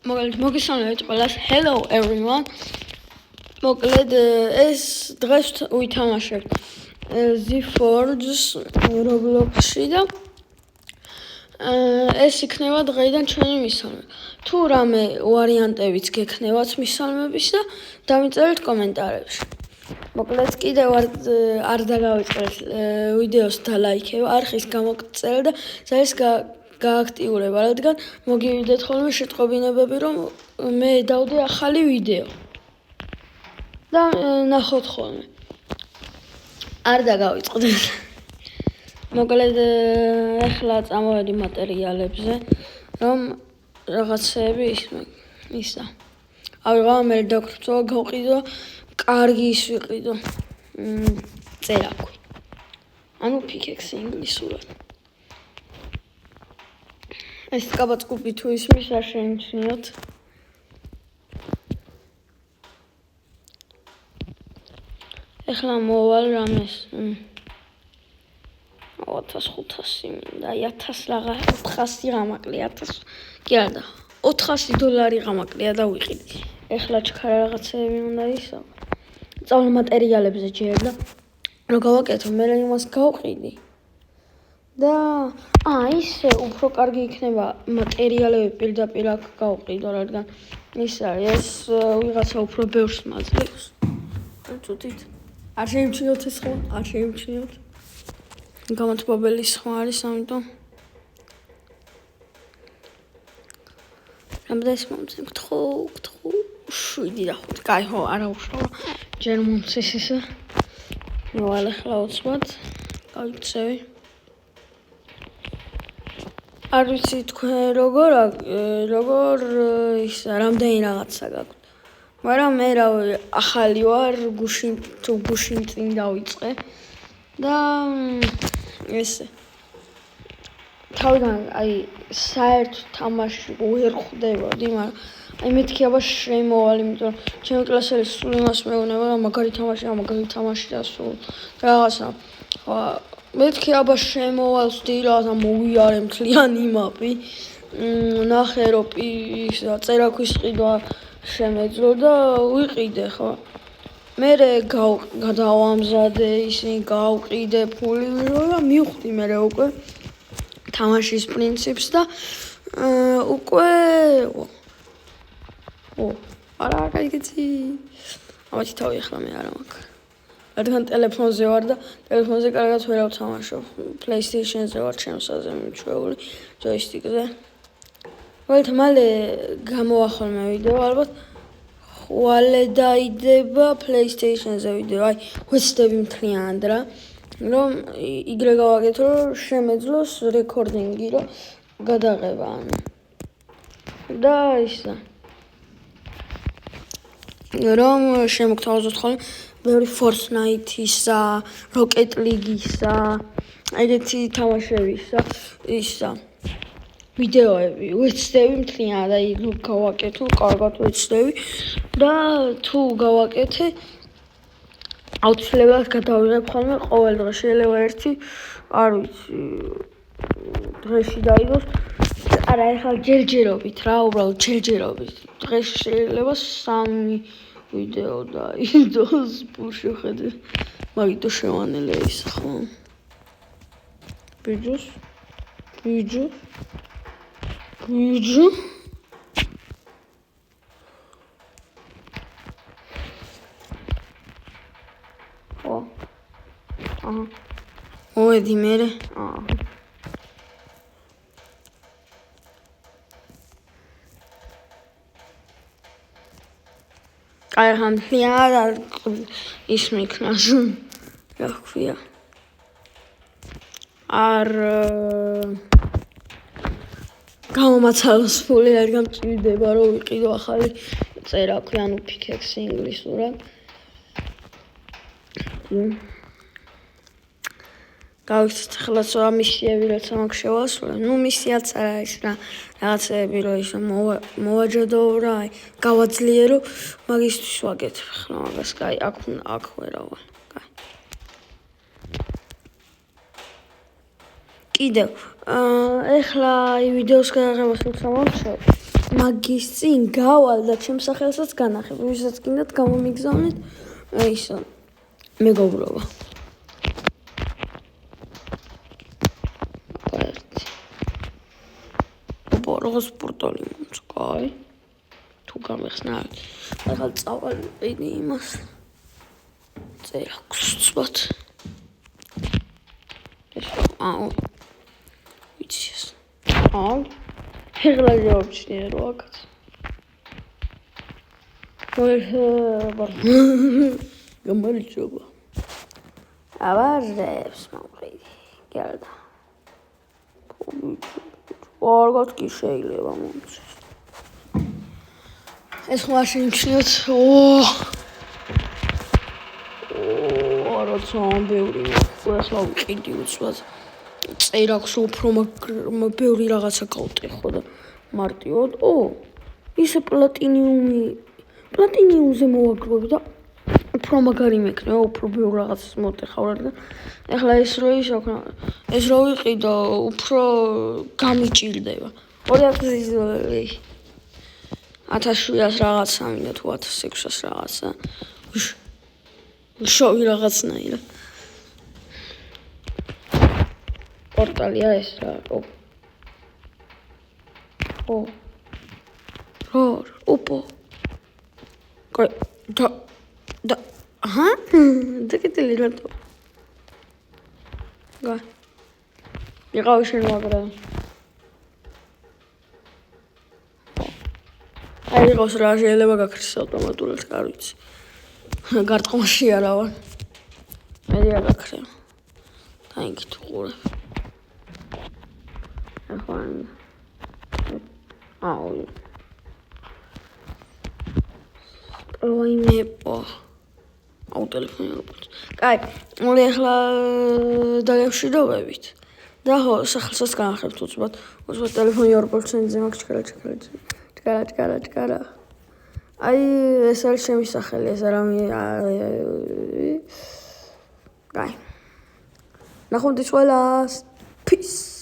მოგესალმებით ყველას. Hello everyone. მოკლედ ეს დღეს ვითამაშებთ ZForge Roblox-ში და ეს იქნება დღეიდან ჩვენი მისალმე. თუ რამე ვარიანტებიც გექნებათ მისალმების და დამიწერეთ კომენტარებში. მოკლედ კიდევ არ დაგავიწყეთ ვიდეოს დალაიქება, არხის გამოგწერა და ზარის გააქტიურება, რადგან მოგივიდეთ ხოლმე შეტყობინებები, რომ მე დავდე ახალი ვიდეო. და ნახოთ ხოლმე. არ დაგავიწყდეთ. მოკლედ ახლა წამოვედი მატერიალებზე, რომ რაღაცები ისა. ავიღო მე დაგვრცო, გავყიდო, კარგი ის ვიყიდო. წერაქვი. ანუ pickaxe ინგლისურად. ეს კაბაწკუპი თუ ისმის არ შეიმჩნიოთ. ეხლა მოვალ რამეს 1500 მინდა 1000 რაღა 400 გამაკლია 1000 კი არა $400 გამაკლია და ვიყიდი. ეხლა ჩქარა რაღაცები უნდა ისო. წავალ მატერიალებზე ჯერ და რო გავაკეთო, მე იმას გავყიდი. და ისე უფრო კარგი იქნება მატერიალები პირდაპირ აქ გავყიდო, რადგან ის არის ეს ვიღაცა უფრო ბევრს მაძლევს. წუთით. არ შეიმჩნიოთ ეს ხო? არ შეიმჩნიოთ. გამათბობელი სხვა არის, ამიტომ რამდენს მომწევ? 7 და 5. კაი, ხო, არა უშუალო. ჯერ მომწეს ესე. მოვალ ახლა უცბად. გავიქცევი. არ ვიცი თქვენ როგორ ის რამდენი რაღაცა გაქვთ. მაგრამ მე რავი, ახალი ვარ, გუშინ წინ დავიწყე და ესე თავიდან საერთოდ თამაში ვერ ხვდებოდი, მაგრამ მეთქი აბა შემოვალ, იმიტომ რომ ჩემი კლასელი სულ იმას მეუბნება, რომ მაგარი თამაში და სულ რაღაცა. მეთქი აბა შემოვალ ვსდირად და მოვიარე მთლიანი მაპი. ნახე რომ წერაქვის ყიდვა შემეძლო და ვიყიდე ხო. მერე გადავამზადე ისინი გავყიდე ფული და მივხვდი მერე უკვე თამაშის პრინციპს და უკვე არა კაიგეთი. ამათი თავი ახლა მე არა მაქვს. რადგან ტელეფონზე ვარ და ტელეფონზე კარგად ვერ ავთამაშობ. PlayStation-ზე ვარ ჩემსაზე მიჩვეული ჯოისტიკზე. ვალეთ მალე გამოვახოლმე ვიდეო, ალბათ ხვალე დაიდება PlayStation-ზე ვიდეო. ვეცდები მთლიანად რა, რომ იგრე გავაკეთო, რომ შემეძლოს რეკორდინგი, რომ გადაღება ანუ. და ისა. რომ შემოგთავაზოთ ხოლმე ბევრი Fortnite-ისა, Rocket League-ისა, ეგეთი თამაშებისა, ისა. ვიდეოები ვეცდები მთლიანად, გავაკეთო, კარგად ვეცდები და თუ გავაკეთე, აუცილებლად გადავიღებ ხოლმე ყოველ დღე, შეიძლება ერთი, არ ვიცი, დღეში დაიდოს. არა, ეხლა ჯერჯერობით რა, უბრალოდ ჯერჯერობით. დღეში შეიძლება 3 ვიდეო დაიდოს, შევხედე. მაგითო შევანელე ის ხო. ბიჯო. მოვედი მერე. აი ხამთლიანად ის მიქნას. რა ქვია? არ გამომაცალოს ფული, რადგან მჭირდება რომ ვიყიდო ახალი წერაქვი, ანუ pickaxe ინგლისურად. გავიქცეთ ახლა სხვა მისიები, როცა მაქვს შევასრულე. მისიაც არა ის რა, რაღაცები რომ ისე მოვაჯადო რა, გავაძლიერო, მაგისთვის ვაკეთებ ახლა მაგას, კაი, აქ ვერავარ. კაი. კიდევ ეხლა ვიდეოს გადაღებას როცა მომწევ, მაგის წინ გავალ და ჩემს სახელსაც განახებ. ვისაც გინდათ გამომიგზავნეთ. ისო მეგობრობა. Borgo sportoli muzikaj. Tu გამეხსნა. ახლა წავალ იმას. წერაქვს ცბად. ვიცი ეს. ეხლა ჯობჩნია რო აქაც. გამარჯობა. ავარებს მომყიდი. გელდა. ორგოთ კი შეიძლება მომწეს. ეს მაშინ ჩნიოთ. როცა ბევრი ახლა ვიყიდი უცბად. წერაქვს უფრო ბევრი რაღაცა გავტეხო და მარტივად. ისე პლატინიუმზე მოვაგროვებ და უფრო მაგარი მექნება, უფრო ბევრ რაღაცას მოვტეხავ და ახლა ეს რო ვიყიდო, უფრო გამიჭირდება. 1700 რაღაცა მინდა თუ 1600 რაღაცა. შოვი რაღაცნაირად. პორტალია ეს რა. დაკეტილი რატო? იყავი შენ მაგრა. იყოს რა შეიძლება გაქრეს ავტომატურად, არ ვიცი. გარტყმაში არა ვარ. მე გაქრე. დაიგეთ უყურებ. ახლა ტელეფონი რობოტ. კაი, მოდი ახლა დაგემშვიდობებით. და სახელსაც განახებთ უცბად. უცბად ტელეფონი 2%-ზე მაქვს ჩქარა. აი, ეს არის ჩემი სახელი, ეს არა კაი. ნახვამდის ყველას. Peace.